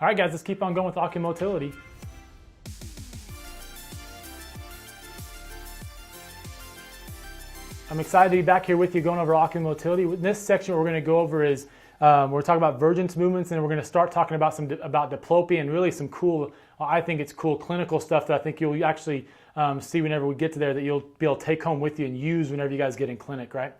All right, guys, let's keep on going with oculomotility. I'm excited to be back here with you going over oculomotility. In this section, what we're going to go over is we're talking about Vergence movements, and then we're going to start talking about about diplopia and really some cool, I think it's cool clinical stuff that I think you'll actually see whenever we get to there that you'll be able to take home with you and use whenever you guys get in clinic, right?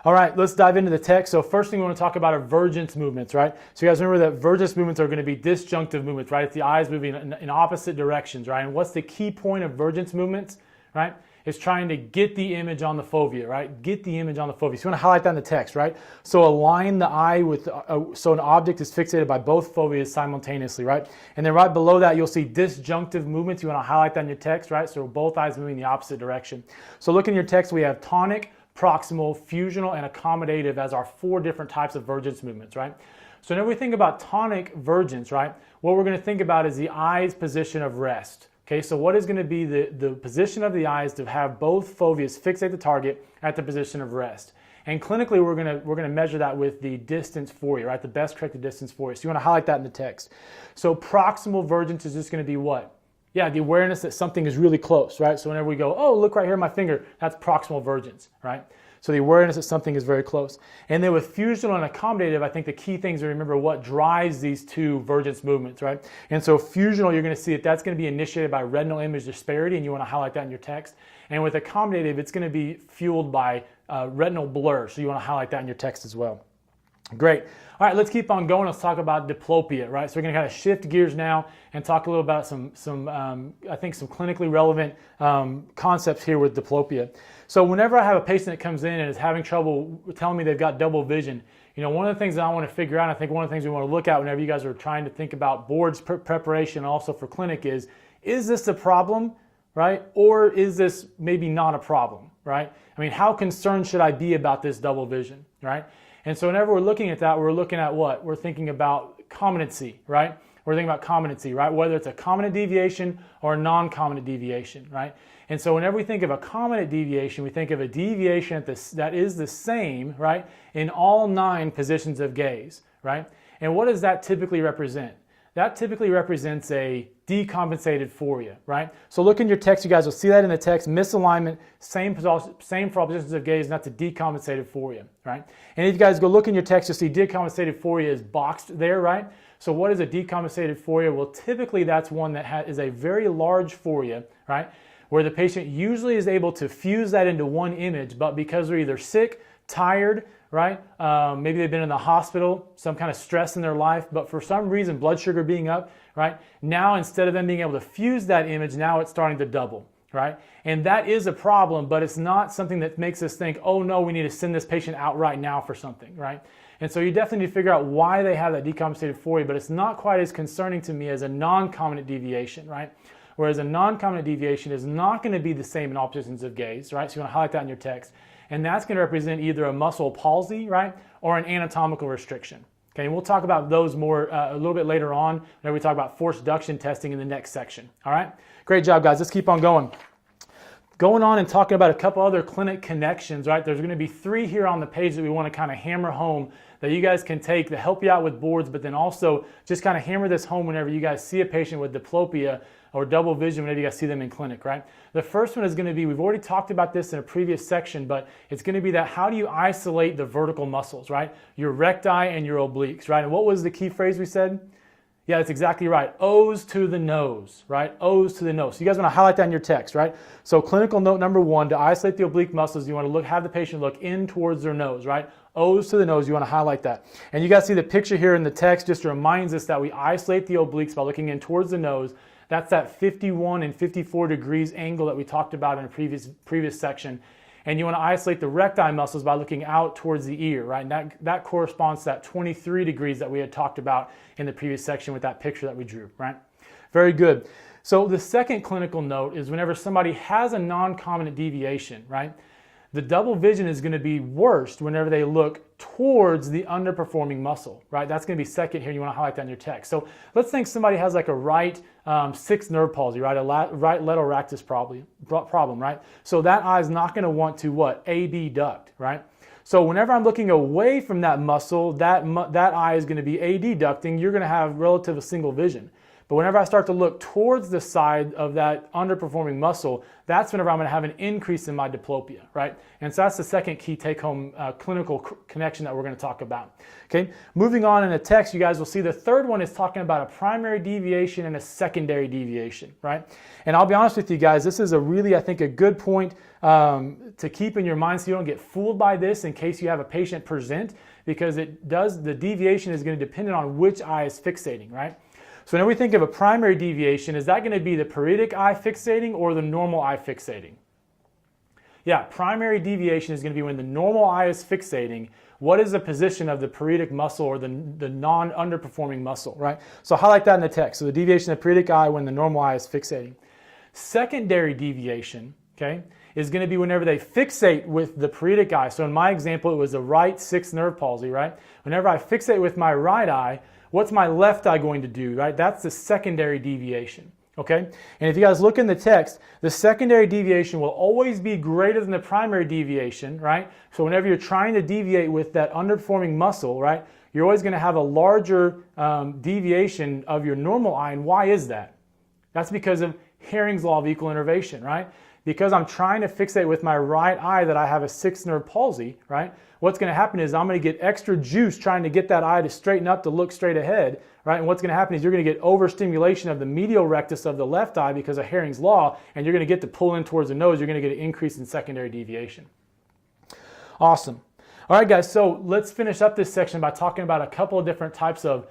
All right, let's dive into the text. So first thing we want to talk about are Vergence movements, right? So you guys remember that Vergence movements are going to be disjunctive movements, right? It's the eyes moving in opposite directions, right? And what's the key point of Vergence movements, right? It's trying to get the image on the fovea, right? Get the image on the fovea. So you want to highlight that in the text, right? So align the eye with, so an object is fixated by both foveas simultaneously, right? And then right below that, you'll see disjunctive movements. You want to highlight that in your text, right? So both eyes moving in the opposite direction. So look in your text, we have tonic, proximal, fusional, and accommodative as our 4 different types of Vergence movements, right? So whenever we think about tonic Vergence, right, what we're going to think about is the eye's position of rest. Okay, so what is going to be the position of the eyes to have both foveas fixate the target at the position of rest? And clinically, we're going to measure that with the distance for you, right? The best corrected distance for you. So you want to highlight that in the text. So proximal Vergence is just going to be what? Yeah, the awareness that something is really close, right? So whenever we go, oh, look right here, my finger, that's proximal Vergence, right? So the awareness that something is very close. And then with fusional and accommodative, I think the key things to remember what drives these 2 Vergence movements, right? And so fusional, you're going to see that that's going to be initiated by retinal image disparity, and you want to highlight that in your text. And with accommodative, it's going to be fueled by retinal blur, so you want to highlight that in your text as well. Great. All right, let's keep on going. Let's talk about diplopia, right? So we're going to kind of shift gears now and talk a little about I think some clinically relevant concepts here with diplopia. So whenever I have a patient that comes in and is having trouble telling me they've got double vision, you know, one of the things that I want to figure out, I think one of the things we want to look at whenever you guys are trying to think about boards preparation also for clinic is this a problem, right? Or is this maybe not a problem, right? I mean, how concerned should I be about this double vision, right? And so whenever we're looking at that, we're looking at what? We're thinking about competency, right? We're thinking about competency, right? Whether it's a common deviation or a non-common deviation, right? And so whenever we think of a common deviation, we think of a deviation that is the same, right, in all 9 positions of gaze, right? And what does that typically represent? That typically represents a decompensated phoria, right? So look in your text, you guys will see that in the text, misalignment, same for all positions of gaze, and that's a decompensated phoria, right? And if you guys go look in your text, you'll see decompensated phoria is boxed there, right? So what is a decompensated phoria? Well, typically that's one that is a very large phoria, right? Where the patient usually is able to fuse that into one image, but because they're either sick, tired, right? Maybe they've been in the hospital, some kind of stress in their life, but for some reason, blood sugar being up, right? Now, instead of them being able to fuse that image, now it's starting to double, right? And that is a problem, but it's not something that makes us think, oh no, we need to send this patient out right now for something, right? And so you definitely need to figure out why they have that decompensated phoria, but it's not quite as concerning to me as a non-common deviation, right? Whereas a non-common deviation is not going to be the same in all positions of gaze, right? So you want to highlight that in your text. And that's going to represent either a muscle palsy, right, or an anatomical restriction. Okay, and we'll talk about those more a little bit later on when we talk about force reduction testing in the next section. All right, great job, guys. Let's keep on going. Going on and talking about a couple other clinic connections, right? There's going to be 3 here on the page that we want to kind of hammer home that you guys can take to help you out with boards, but then also just kind of hammer this home whenever you guys see a patient with diplopia or double vision whenever you guys see them in clinic, right? The first one is going to be, we've already talked about this in a previous section, but it's going to be that how do you isolate the vertical muscles, right? Your recti and your obliques, right? And what was the key phrase we said? Yeah, that's exactly right. O's to the nose, right? O's to the nose. So you guys want to highlight that in your text, right? So clinical note number 1, to isolate the oblique muscles, you want to have the patient look in towards their nose, right? O's to the nose, you want to highlight that. And you guys see the picture here in the text just reminds us that we isolate the obliques by looking in towards the nose. That's that 51 and 54 degrees angle that we talked about in a previous section. And you want to isolate the recti muscles by looking out towards the ear, right? And that corresponds to that 23 degrees that we had talked about in the previous section with that picture that we drew, right? Very good. So the second clinical note is whenever somebody has a non-common deviation, right? The double vision is going to be worst whenever they look towards the underperforming muscle, right? That's going to be second here. You want to highlight that in your text. So let's think somebody has like a right 6th nerve palsy, right? A right lateral rectus problem, right? So that eye is not going to want to what? AB duct, right? So whenever I'm looking away from that muscle, that eye is going to be adducting. You're going to have relative single vision. But whenever I start to look towards the side of that underperforming muscle, that's whenever I'm going to have an increase in my diplopia, right? And so that's the second key take-home clinical connection that we're going to talk about. Okay, moving on in the text, you guys will see the third one is talking about a primary deviation and a secondary deviation, right? And I'll be honest with you guys, this is a really, I think, a good point to keep in your mind so you don't get fooled by this in case you have a patient present, because the deviation is going to depend on which eye is fixating, right? So whenever we think of a primary deviation, is that going to be the paretic eye fixating or the normal eye fixating? Yeah, primary deviation is going to be when the normal eye is fixating. What is the position of the paretic muscle or the non-underperforming muscle, right? So highlight that in the text. So the deviation of the paretic eye when the normal eye is fixating. Secondary deviation, okay, is going to be whenever they fixate with the paretic eye. So in my example, it was a right sixth nerve palsy, right? Whenever I fixate with my right eye, what's my left eye going to do, right? That's the secondary deviation, okay? And if you guys look in the text, the secondary deviation will always be greater than the primary deviation, right? So whenever you're trying to deviate with that underperforming muscle, right, you're always going to have a larger deviation of your normal eye. And why is that? That's because of Hering's law of equal innervation, right? Because I'm trying to fixate with my right eye that I have a sixth nerve palsy, right? What's going to happen is I'm going to get extra juice trying to get that eye to straighten up, to look straight ahead, right? And what's going to happen is you're going to get overstimulation of the medial rectus of the left eye because of Hering's law, and you're going to get to pull in towards the nose. You're going to get an increase in secondary deviation. Awesome. All right, guys, so let's finish up this section by talking about a couple of different types of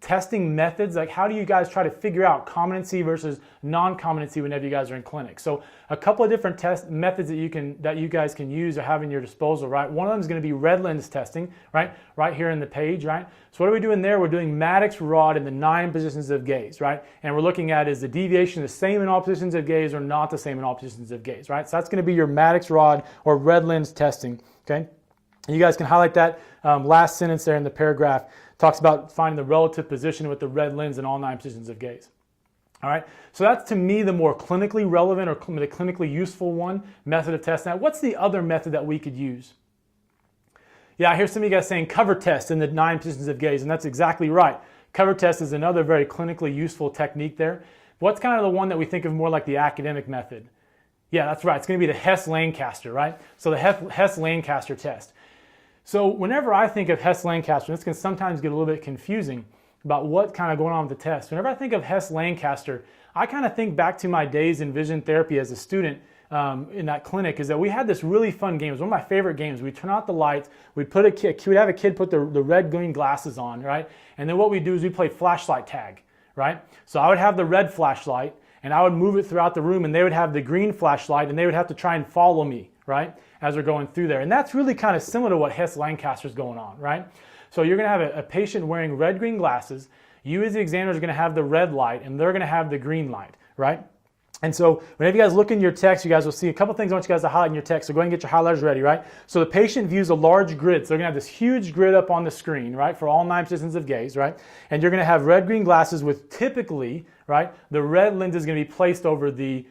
testing methods. Like, how do you guys try to figure out competency versus non-competency whenever you guys are in clinic? So a couple of different test methods that you guys can use or have in your disposal, right? One of them is going to be red lens testing, right here in the page, right? So what are we doing there? We're doing Maddox rod in the 9 positions of gaze, right? And we're looking at, is the deviation the same in all positions of gaze or not the same in all positions of gaze, right? So that's going to be your Maddox rod or red lens testing, okay? And you guys can highlight that last sentence there in the paragraph. Talks about finding the relative position with the red lens in all 9 positions of gaze. All right, so that's to me the more clinically relevant or the clinically useful method of testing. Now, what's the other method that we could use? Yeah, I hear some of you guys saying cover test in the 9 positions of gaze, and that's exactly right. Cover test is another very clinically useful technique there. What's kind of the one that we think of more like the academic method? Yeah, that's right. It's going to be the Hess-Lancaster, right? So the Hess-Lancaster test. So whenever I think of Hess-Lancaster, this can sometimes get a little bit confusing about what's kind of going on with the test. Whenever I think of Hess-Lancaster, I kind of think back to my days in vision therapy as a student in that clinic, is that we had this really fun game. It was one of my favorite games. We'd turn out the lights, we'd have a kid put the red-green glasses on, right? And then what we'd do is we'd play flashlight tag, right? So I would have the red flashlight, and I would move it throughout the room, and they would have the green flashlight, and they would have to try and follow me, right, as we're going through there. And that's really kind of similar to what Hess-Lancaster is going on, right? So you're going to have a patient wearing red-green glasses. You as the examiner are going to have the red light, and they're going to have the green light, right? And so whenever you guys look in your text, you guys will see a couple things I want you guys to highlight in your text. So go ahead and get your highlighters ready, right? So the patient views a large grid. So they're going to have this huge grid up on the screen, right, for all 9 positions of gaze, right? And you're going to have red-green glasses with typically, right, the red lens is going to be placed over the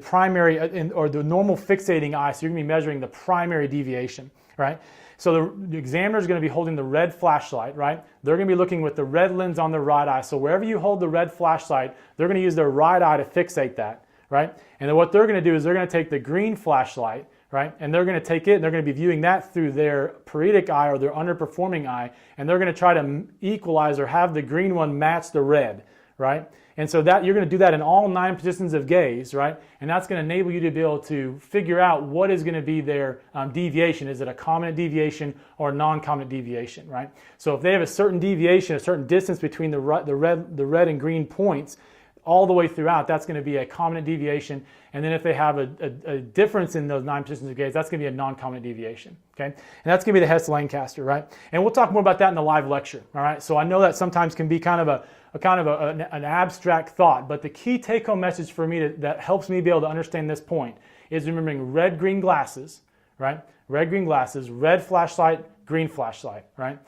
primary or the normal fixating eye. So you're going to be measuring the primary deviation, right? So the examiner is going to be holding the red flashlight, right? They're going to be looking with the red lens on the right eye. So wherever you hold the red flashlight, they're going to use their right eye to fixate that, right? And then what they're going to do is they're going to take the green flashlight, right? And they're going to take it and they're going to be viewing that through their paretic eye or their underperforming eye. And they're going to try to equalize or have the green one match the red, right? And so that you're going to do that in all 9 positions of gaze, right? And that's going to enable you to be able to figure out what is going to be their deviation. Is it a common deviation or a non-common deviation, right? So if they have a certain deviation, a certain distance between the red and green points all the way throughout, that's going to be a common deviation. And then if they have a difference in those 9 positions of gaze, that's going to be a non-common deviation, okay? And that's going to be the Hess-Lancaster, right? And we'll talk more about that in the live lecture, all right? So I know that sometimes can be kind of an abstract thought, but the key take-home message for me that helps me be able to understand this point is remembering red-green glasses, right? Red-green glasses, red flashlight, green flashlight, right?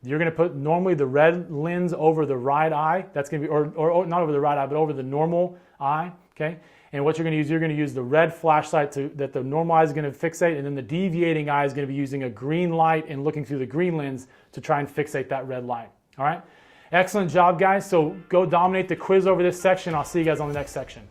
You're going to put normally the red lens over the right eye. That's going to be, or not over the right eye, but over the normal eye, okay? And what you're going to use the red flashlight that the normal eye is going to fixate, and then the deviating eye is going to be using a green light and looking through the green lens to try and fixate that red light. All right? Excellent job, guys. So go dominate the quiz over this section. I'll see you guys on the next section.